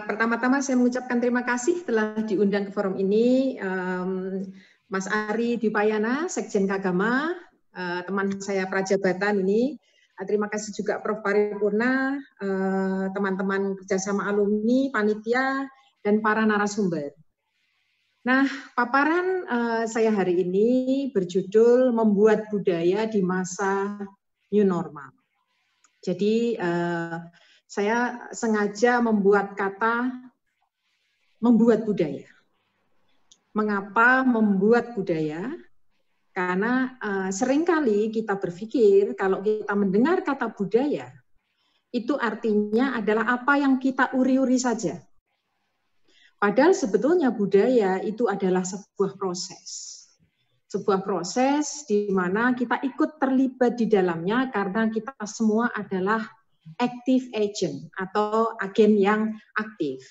Pertama-tama saya mengucapkan terima kasih telah diundang ke forum ini, Mas Ari Dwipayana, Sekjen Kagama, teman saya Prajabatan ini. Terima kasih juga Prof. Paripurna, teman-teman kerjasama alumni, panitia, dan para narasumber. Nah, paparan saya hari ini berjudul Membuat Budaya di Masa New Normal. Jadi, saya sengaja membuat kata membuat budaya. Mengapa membuat budaya? Karena seringkali kita berpikir kalau kita mendengar kata budaya, itu artinya adalah apa yang kita uri-uri saja. Padahal sebetulnya budaya itu adalah sebuah proses. Sebuah proses di mana kita ikut terlibat di dalamnya karena kita semua adalah active agent atau agen yang aktif.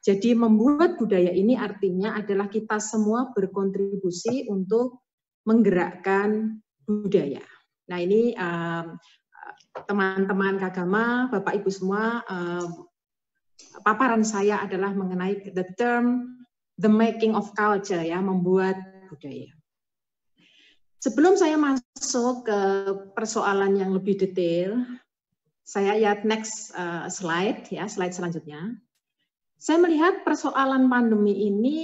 Jadi membuat budaya ini artinya adalah kita semua berkontribusi untuk menggerakkan budaya. Nah ini teman-teman Kagama, Bapak Ibu semua, paparan saya adalah mengenai the term the making of culture, ya, membuat budaya. Sebelum saya masuk ke persoalan yang lebih detail, saya lihat next slide, ya, slide selanjutnya. Saya melihat persoalan pandemi ini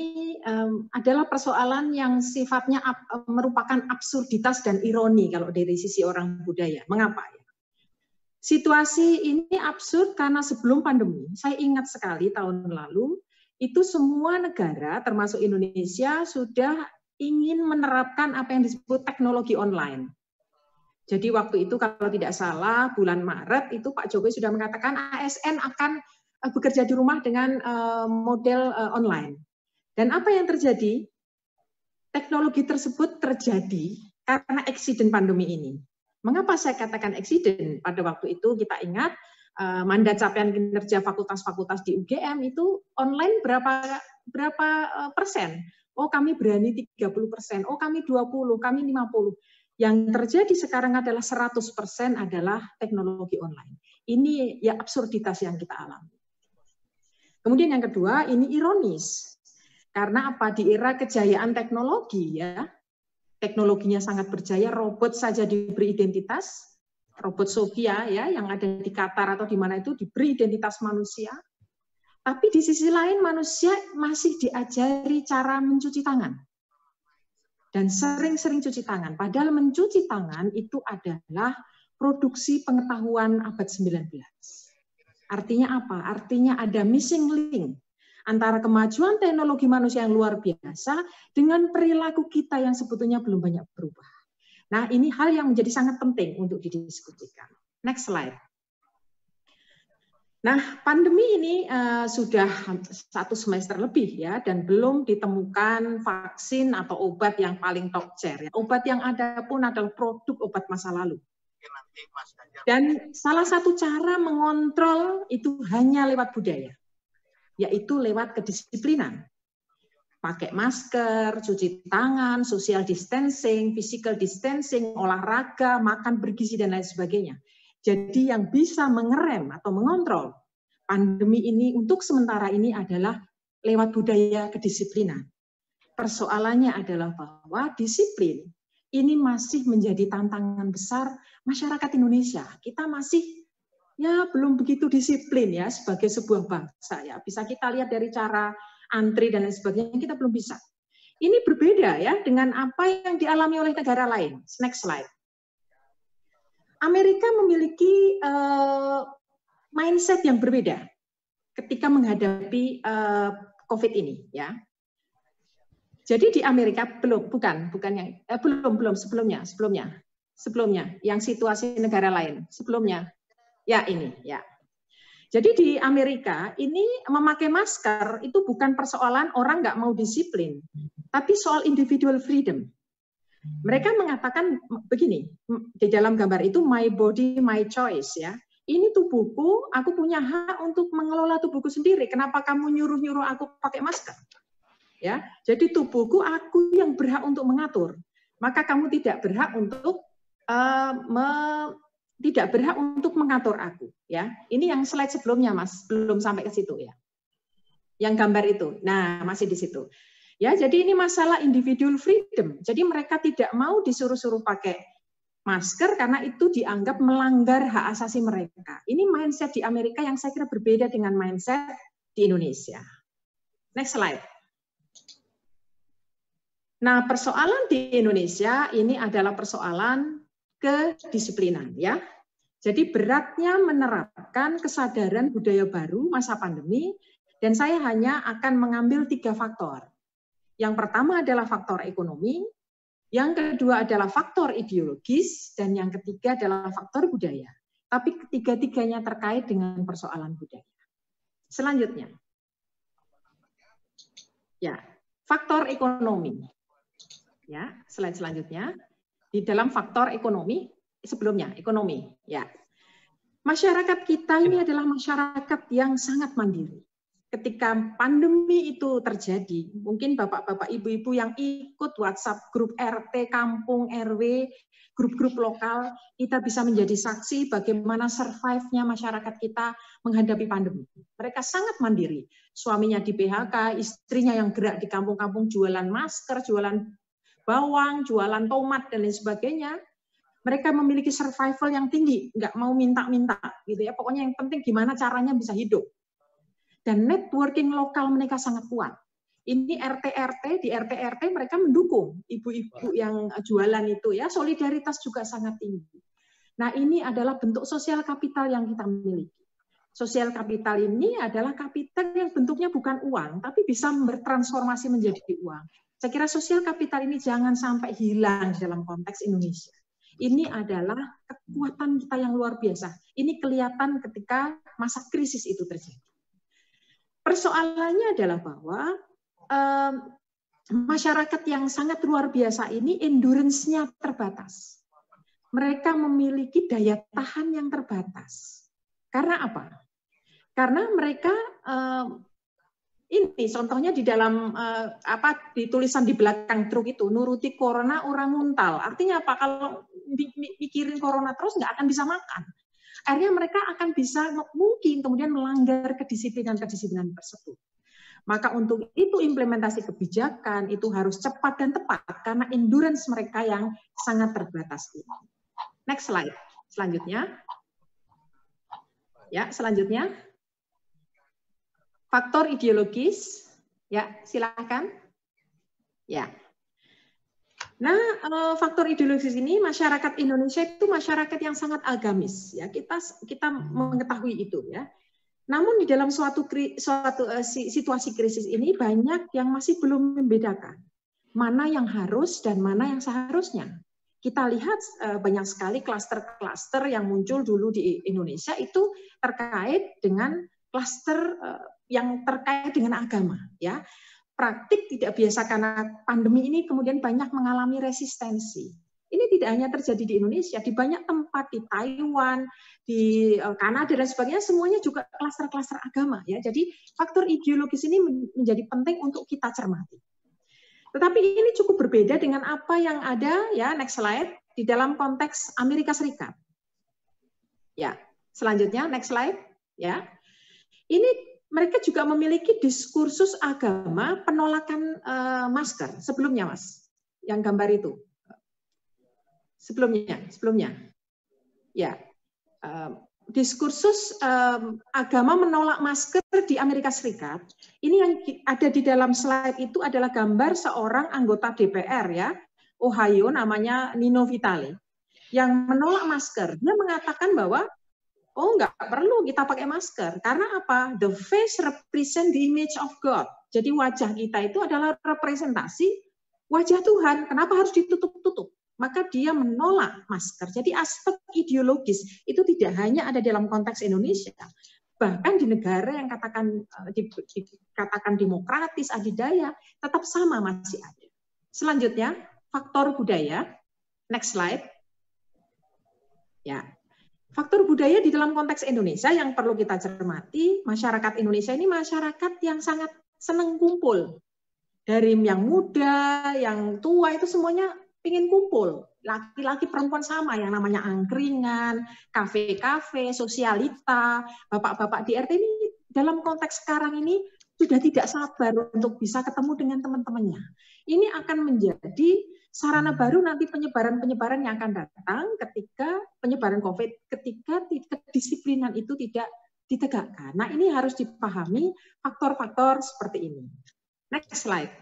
adalah persoalan yang sifatnya merupakan absurditas dan ironi kalau dari sisi orang budaya. Mengapa? Ya? Situasi ini absurd karena sebelum pandemi, saya ingat sekali tahun lalu, itu semua negara termasuk Indonesia sudah ingin menerapkan apa yang disebut teknologi online. Jadi waktu itu kalau tidak salah bulan Maret itu Pak Jokowi sudah mengatakan ASN akan bekerja di rumah dengan model online. Dan apa yang terjadi? Teknologi tersebut terjadi karena eksiden pandemi ini. Mengapa saya katakan eksiden? Pada waktu itu kita ingat mandat capaian kinerja fakultas-fakultas di UGM itu online berapa persen? Oh kami berani 30%, oh kami 20%, kami 50%. Yang terjadi sekarang adalah 100% adalah teknologi online. Ini ya absurditas yang kita alami. Kemudian yang kedua, ini ironis. Karena apa? Di era kejayaan teknologi, ya, teknologinya sangat berjaya, robot saja diberi identitas, robot Sofia, ya, yang ada di Qatar atau di mana itu diberi identitas manusia. Tapi di sisi lain manusia masih diajari cara mencuci tangan. Dan sering-sering cuci tangan. Padahal mencuci tangan itu adalah produksi pengetahuan abad 19. Artinya apa? Artinya ada missing link antara kemajuan teknologi manusia yang luar biasa dengan perilaku kita yang sebetulnya belum banyak berubah. Nah, ini hal yang menjadi sangat penting untuk didiskusikan. Next slide. Nah, pandemi ini sudah 1 semester lebih, ya, dan belum ditemukan vaksin atau obat yang paling top tier. Ya. Obat yang ada pun adalah produk obat masa lalu. Dan salah satu cara mengontrol itu hanya lewat budaya, yaitu lewat kedisiplinan. Pakai masker, cuci tangan, social distancing, physical distancing, olahraga, makan bergizi, dan lain sebagainya. Jadi yang bisa mengerem atau mengontrol pandemi ini untuk sementara ini adalah lewat budaya kedisiplinan. Persoalannya adalah bahwa disiplin ini masih menjadi tantangan besar masyarakat Indonesia. Kita masih ya belum begitu disiplin ya sebagai sebuah bangsa ya. Bisa kita lihat dari cara antri dan lain sebagainya, kita belum bisa. Ini berbeda ya dengan apa yang dialami oleh negara lain. Next slide. Amerika memiliki mindset yang berbeda ketika menghadapi COVID ini, ya. Jadi di Amerika belum sebelumnya yang situasi negara lain sebelumnya, ya ini, ya. Jadi di Amerika ini memakai masker itu bukan persoalan orang nggak mau disiplin, tapi soal individual freedom. Mereka mengatakan begini, di dalam gambar itu my body, my choice, ya. Ini tubuhku, aku punya hak untuk mengelola tubuhku sendiri. Kenapa kamu nyuruh-nyuruh aku pakai masker? Ya, jadi tubuhku aku yang berhak untuk mengatur. Maka kamu tidak berhak untuk mengatur aku, ya. Ini yang slide sebelumnya, Mas, belum sampai ke situ, ya. Yang gambar itu. Nah, masih di situ. Ya, jadi ini masalah individual freedom. Jadi mereka tidak mau disuruh-suruh pakai masker karena itu dianggap melanggar hak asasi mereka. Ini mindset di Amerika yang saya kira berbeda dengan mindset di Indonesia. Next slide. Nah, persoalan di Indonesia ini adalah persoalan kedisiplinan, ya. Jadi beratnya menerapkan kesadaran budaya baru masa pandemi, dan saya hanya akan mengambil 3 faktor. Yang pertama adalah faktor ekonomi, yang kedua adalah faktor ideologis, dan yang ketiga adalah faktor budaya. Tapi ketiga-tiganya terkait dengan persoalan budaya. Selanjutnya, ya, faktor ekonomi. Ya, slide selanjutnya. Di dalam faktor ekonomi, sebelumnya ekonomi. Ya, masyarakat kita ini adalah masyarakat yang sangat mandiri. Ketika pandemi itu terjadi, mungkin bapak-bapak, ibu-ibu yang ikut WhatsApp grup RT, kampung, RW, grup-grup lokal, kita bisa menjadi saksi bagaimana survive-nya masyarakat kita menghadapi pandemi. Mereka sangat mandiri. Suaminya di PHK, istrinya yang gerak di kampung-kampung jualan masker, jualan bawang, jualan tomat, dan lain sebagainya. Mereka memiliki survival yang tinggi, nggak mau minta-minta, gitu ya. Pokoknya yang penting gimana caranya bisa hidup. Dan networking lokal mereka sangat kuat. Ini RT-RT, di RT-RT mereka mendukung ibu-ibu yang jualan itu, ya. Solidaritas juga sangat tinggi. Nah, ini adalah bentuk sosial kapital yang kita miliki. Sosial kapital ini adalah kapital yang bentuknya bukan uang, tapi bisa bertransformasi menjadi uang. Saya kira sosial kapital ini jangan sampai hilang dalam konteks Indonesia. Ini adalah kekuatan kita yang luar biasa. Ini kelihatan ketika masa krisis itu terjadi. Persoalannya adalah bahwa masyarakat yang sangat luar biasa ini endurance-nya terbatas. Mereka memiliki daya tahan yang terbatas. Karena apa? Karena mereka ini contohnya di dalam di tulisan di belakang truk itu, nuruti corona orang muntal. Artinya apa? Kalau mikirin corona terus nggak akan bisa makan. Akhirnya mereka akan bisa mungkin kemudian melanggar kedisiplinan-kedisiplinan tersebut. Maka untuk itu implementasi kebijakan itu harus cepat dan tepat karena endurance mereka yang sangat terbatas. Next slide. Selanjutnya. Ya, selanjutnya. Faktor ideologis. Ya, silakan. Ya. Nah, faktor ideologis ini masyarakat Indonesia itu masyarakat yang sangat agamis, ya kita mengetahui itu, ya. Namun di dalam suatu situasi krisis ini banyak yang masih belum membedakan mana yang harus dan mana yang seharusnya. Kita lihat banyak sekali klaster-klaster yang muncul dulu di Indonesia itu terkait dengan klaster yang terkait dengan agama, ya. Praktik tidak biasa karena pandemi ini kemudian banyak mengalami resistensi. Ini tidak hanya terjadi di Indonesia, di banyak tempat, di Taiwan, di Kanada dan sebagainya, semuanya juga klaster-klaster agama, ya. Jadi faktor ideologis ini menjadi penting untuk kita cermati. Tetapi ini cukup berbeda dengan apa yang ada, ya, next slide, di dalam konteks Amerika Serikat. Ya, selanjutnya next slide, ya. Ini mereka juga memiliki diskursus agama penolakan masker sebelumnya, Mas. Yang gambar itu. Sebelumnya. Ya. Diskursus agama menolak masker di Amerika Serikat. Ini yang ada di dalam slide itu adalah gambar seorang anggota DPR, ya, Ohio, namanya Nino Vitale, yang menolak masker. Dia mengatakan bahwa oh, nggak perlu kita pakai masker. Karena apa? The face represent the image of God. Jadi wajah kita itu adalah representasi wajah Tuhan. Kenapa harus ditutup-tutup? Maka dia menolak masker. Jadi aspek ideologis itu tidak hanya ada dalam konteks Indonesia. Bahkan di negara yang dikatakan demokratis, adidaya, tetap sama masih ada. Selanjutnya, faktor budaya. Next slide. Ya. Faktor budaya di dalam konteks Indonesia yang perlu kita cermati, masyarakat Indonesia ini masyarakat yang sangat senang kumpul. Dari yang muda, yang tua, itu semuanya ingin kumpul. Laki-laki, perempuan sama, yang namanya angkringan, kafe-kafe, sosialita, bapak-bapak di RT ini dalam konteks sekarang ini sudah tidak sabar untuk bisa ketemu dengan teman-temannya. Ini akan menjadi sarana baru nanti penyebaran-penyebaran yang akan datang ketika penyebaran COVID, ketika kedisiplinan itu tidak ditegakkan. Nah, ini harus dipahami faktor-faktor seperti ini. Next slide.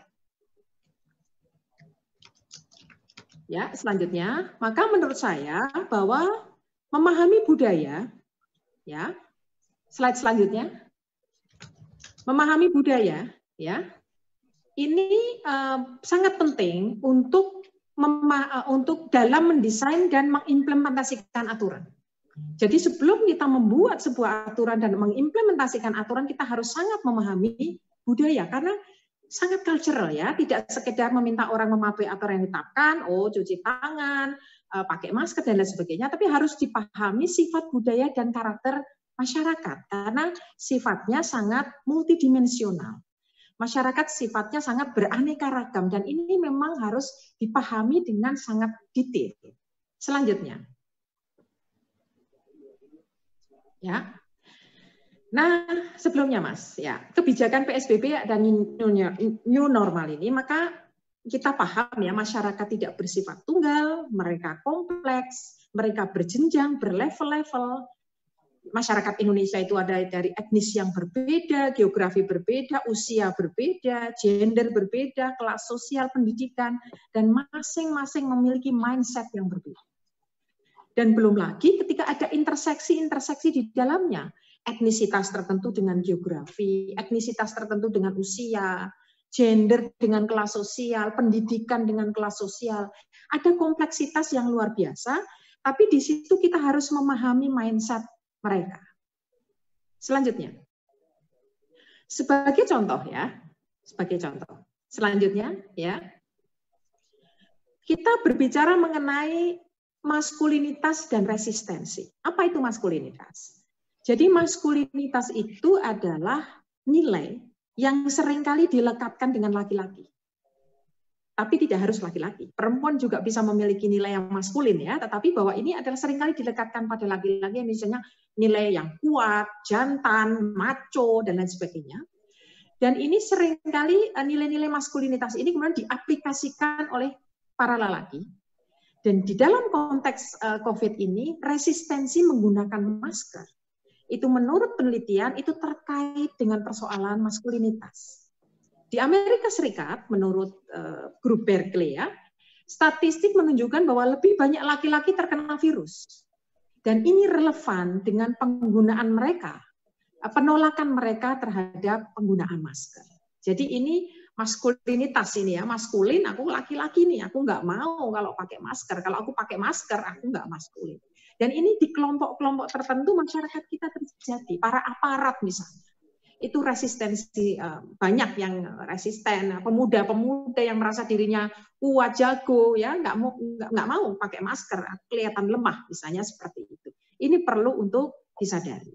Ya, selanjutnya, maka menurut saya bahwa memahami budaya, ya, slide selanjutnya, memahami budaya, ya, ini sangat penting untuk dalam mendesain dan mengimplementasikan aturan. Jadi sebelum kita membuat sebuah aturan dan mengimplementasikan aturan, kita harus sangat memahami budaya karena sangat cultural ya, tidak sekedar meminta orang mematuhi aturan yang ditetapkan, cuci tangan, pakai masker dan lain sebagainya, tapi harus dipahami sifat budaya dan karakter masyarakat karena sifatnya sangat multidimensional. Masyarakat sifatnya sangat beraneka ragam dan ini memang harus dipahami dengan sangat detail. Selanjutnya. Ya. Nah, sebelumnya Mas, ya, kebijakan PSBB dan new normal ini, maka kita paham ya, masyarakat tidak bersifat tunggal, mereka kompleks, mereka berjenjang, berlevel-level. Masyarakat Indonesia itu ada dari etnis yang berbeda, geografi berbeda, usia berbeda, gender berbeda, kelas sosial, pendidikan, dan masing-masing memiliki mindset yang berbeda. Dan belum lagi ketika ada interseksi-interseksi di dalamnya, etnisitas tertentu dengan geografi, etnisitas tertentu dengan usia, gender dengan kelas sosial, pendidikan dengan kelas sosial. Ada kompleksitas yang luar biasa, tapi di situ kita harus memahami mindset mereka. Selanjutnya. Sebagai contoh ya, sebagai contoh. Selanjutnya ya. Kita berbicara mengenai maskulinitas dan resistensi. Apa itu maskulinitas? Jadi maskulinitas itu adalah nilai yang seringkali dilekatkan dengan laki-laki. Tapi tidak harus laki-laki. Perempuan juga bisa memiliki nilai yang maskulin ya, tetapi bahwa ini adalah seringkali dilekatkan pada laki-laki, misalnya nilai yang kuat, jantan, macho, dan lain sebagainya. Dan ini seringkali nilai-nilai maskulinitas ini kemudian diaplikasikan oleh para lelaki. Dan di dalam konteks COVID ini, resistensi menggunakan masker, itu menurut penelitian itu terkait dengan persoalan maskulinitas. Di Amerika Serikat, menurut grup Berkeley ya, statistik menunjukkan bahwa lebih banyak laki-laki terkena virus. Dan ini relevan dengan penggunaan mereka, penolakan mereka terhadap penggunaan masker. Jadi ini maskulinitas ini ya, maskulin, aku laki-laki nih, aku nggak mau kalau pakai masker. Kalau aku pakai masker, aku nggak maskulin. Dan ini di kelompok-kelompok tertentu masyarakat kita terjadi, para aparat misalnya. Itu resistensi, banyak yang resisten, pemuda-pemuda yang merasa dirinya kuat, jago, ya nggak mau pakai masker, kelihatan lemah, misalnya seperti itu. Ini perlu untuk disadari.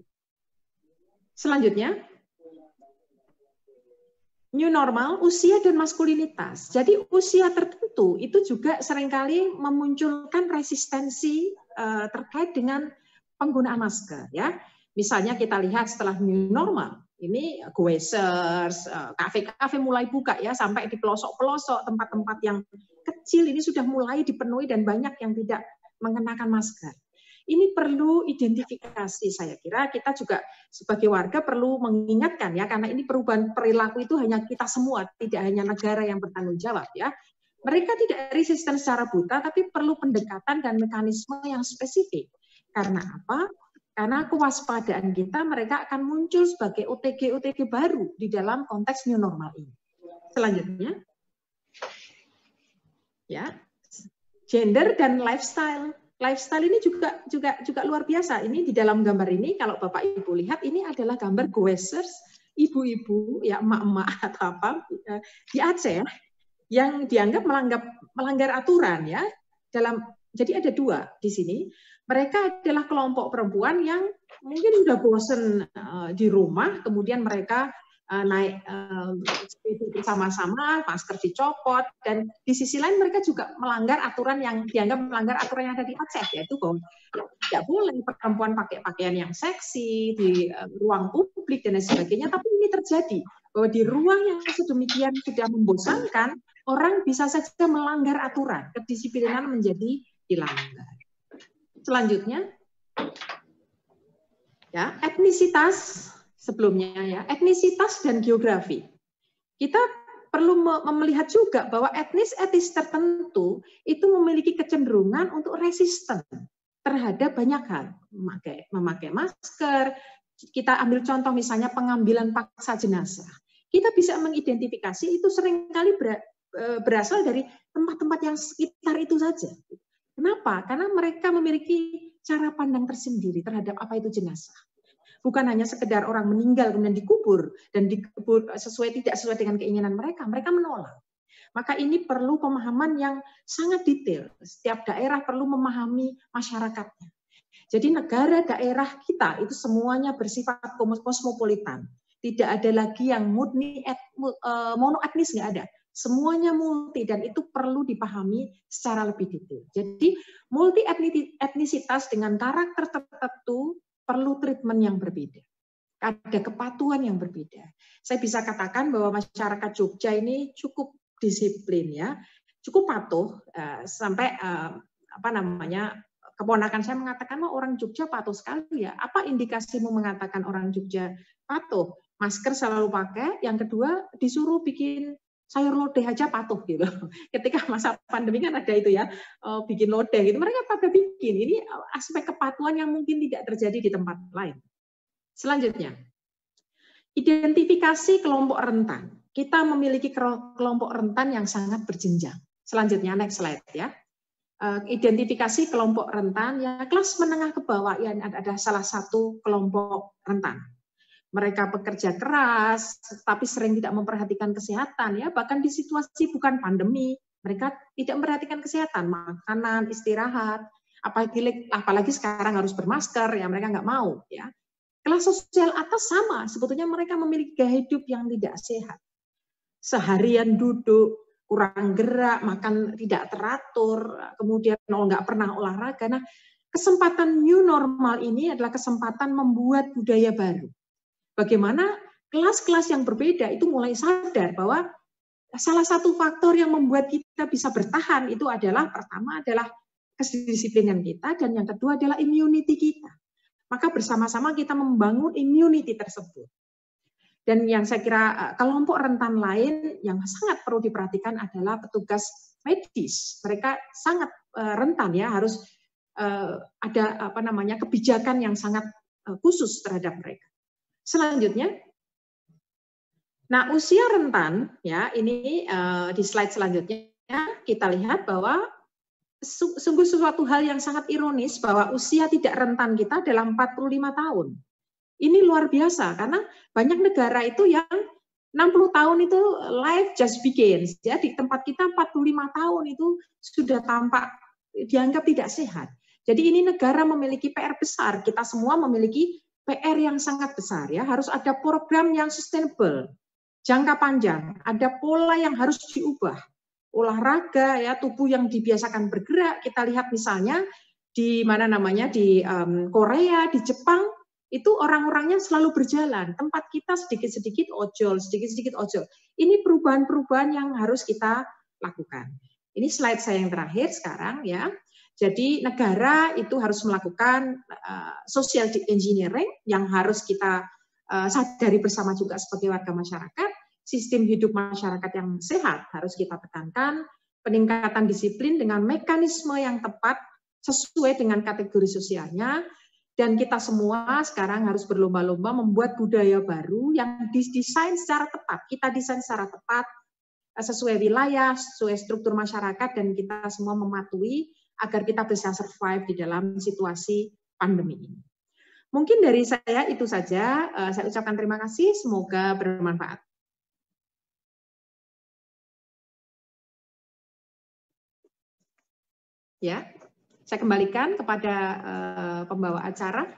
Selanjutnya, new normal, usia dan maskulinitas. Jadi usia tertentu itu juga seringkali memunculkan resistensi terkait dengan penggunaan masker, ya. Misalnya kita lihat setelah new normal, ini goesers, kafe-kafe mulai buka ya, sampai di pelosok-pelosok, tempat-tempat yang kecil ini sudah mulai dipenuhi dan banyak yang tidak mengenakan masker. Ini perlu identifikasi, saya kira kita juga sebagai warga perlu mengingatkan ya, karena ini perubahan perilaku itu hanya kita semua, tidak hanya negara yang bertanggung jawab ya. Mereka tidak resisten secara buta, tapi perlu pendekatan dan mekanisme yang spesifik. Karena apa? Karena kewaspadaan kita, mereka akan muncul sebagai OTG-OTG baru di dalam konteks new normal ini. Selanjutnya, ya, gender dan lifestyle. Lifestyle ini juga luar biasa. Ini di dalam gambar ini, kalau Bapak Ibu lihat, ini adalah gambar goesers, ibu-ibu, ya emak-emak atau apa di Aceh yang dianggap melanggar aturan ya. Jadi ada dua di sini. Mereka adalah kelompok perempuan yang mungkin sudah bosan di rumah, kemudian mereka naik bersama-sama, masker dicopot, dan di sisi lain mereka juga melanggar aturan yang dianggap melanggar aturan yang ada di Aceh, yaitu bahwa tidak boleh perempuan pakai pakaian yang seksi di ruang publik dan lain sebagainya, tapi ini terjadi, bahwa di ruang yang sedemikian sudah membosankan, orang bisa saja melanggar aturan, kedisiplinan menjadi dilanggar. Selanjutnya, ya, etnisitas sebelumnya ya, etnisitas dan geografi. Kita perlu melihat juga bahwa etnis tertentu itu memiliki kecenderungan untuk resisten terhadap banyak hal, memakai masker. Kita ambil contoh misalnya pengambilan paksa jenazah. Kita bisa mengidentifikasi itu seringkali berasal dari tempat-tempat yang sekitar itu saja. Kenapa? Karena mereka memiliki cara pandang tersendiri terhadap apa itu jenazah. Bukan hanya sekedar orang meninggal kemudian dikubur dan dikubur tidak sesuai dengan keinginan mereka menolak. Maka ini perlu pemahaman yang sangat detail. Setiap daerah perlu memahami masyarakatnya. Jadi negara daerah kita itu semuanya bersifat kosmopolitan. Tidak ada lagi yang murni monoetnis, nggak ada. Semuanya multi dan itu perlu dipahami secara lebih detail. Jadi multi etnisitas dengan karakter tertentu perlu treatment yang berbeda. Ada kepatuhan yang berbeda. Saya bisa katakan bahwa masyarakat Jogja ini cukup disiplin ya, cukup patuh sampai keponakan saya mengatakan orang Jogja patuh sekali ya. Apa indikasimu mengatakan orang Jogja patuh? Masker selalu pakai. Yang kedua disuruh bikin sayur lodeh aja patuh gitu. Ketika masa pandemi kan ada itu ya, bikin lodeh gitu. Mereka pada bikin. Ini aspek kepatuhan yang mungkin tidak terjadi di tempat lain. Selanjutnya, identifikasi kelompok rentan. Kita memiliki kelompok rentan yang sangat berjenjang. Selanjutnya, next slide ya. Identifikasi kelompok rentan, ya kelas menengah ke bawah yang ada salah satu kelompok rentan. Mereka bekerja keras, tapi sering tidak memperhatikan kesehatan ya. Bahkan di situasi bukan pandemi, mereka tidak memperhatikan kesehatan, makanan, istirahat. Apalagi sekarang harus bermasker, ya mereka nggak mau ya. Kelas sosial atas sama, sebetulnya mereka memiliki gaya hidup yang tidak sehat. Seharian duduk, kurang gerak, makan tidak teratur, kemudian nggak pernah olahraga. Nah, kesempatan new normal ini adalah kesempatan membuat budaya baru. Bagaimana kelas-kelas yang berbeda itu mulai sadar bahwa salah satu faktor yang membuat kita bisa bertahan itu adalah pertama adalah kedisiplinan kita dan yang kedua adalah immunity kita. Maka bersama-sama kita membangun immunity tersebut. Dan yang saya kira kelompok rentan lain yang sangat perlu diperhatikan adalah petugas medis. Mereka sangat rentan ya, harus ada kebijakan yang sangat khusus terhadap mereka. Selanjutnya, nah usia rentan ya ini di slide selanjutnya kita lihat bahwa sungguh sesuatu hal yang sangat ironis bahwa usia tidak rentan kita adalah 45 tahun. Ini luar biasa karena banyak negara itu yang 60 tahun itu life just begins. Ya, di tempat kita 45 tahun itu sudah tampak dianggap tidak sehat. Jadi ini negara memiliki PR besar. Kita semua memiliki PR yang sangat besar ya. Harus ada program yang sustainable, jangka panjang. Ada pola yang harus diubah. Olahraga ya, tubuh yang dibiasakan bergerak. Kita lihat misalnya di di Korea, di Jepang itu orang-orangnya selalu berjalan. Tempat kita sedikit-sedikit ojol, sedikit-sedikit ojol. Ini perubahan-perubahan yang harus kita lakukan. Ini slide saya yang terakhir sekarang ya. Jadi negara itu harus melakukan social engineering yang harus kita sadari bersama juga sebagai warga masyarakat. Sistem hidup masyarakat yang sehat harus kita tekankan. Peningkatan disiplin dengan mekanisme yang tepat sesuai dengan kategori sosialnya. Dan kita semua sekarang harus berlomba-lomba membuat budaya baru yang didesain secara tepat. Kita desain secara tepat sesuai wilayah, sesuai struktur masyarakat, dan kita semua mematuhi agar kita bisa survive di dalam situasi pandemi ini. Mungkin dari saya itu saja. Saya ucapkan terima kasih. Semoga bermanfaat. Ya, saya kembalikan kepada pembawa acara.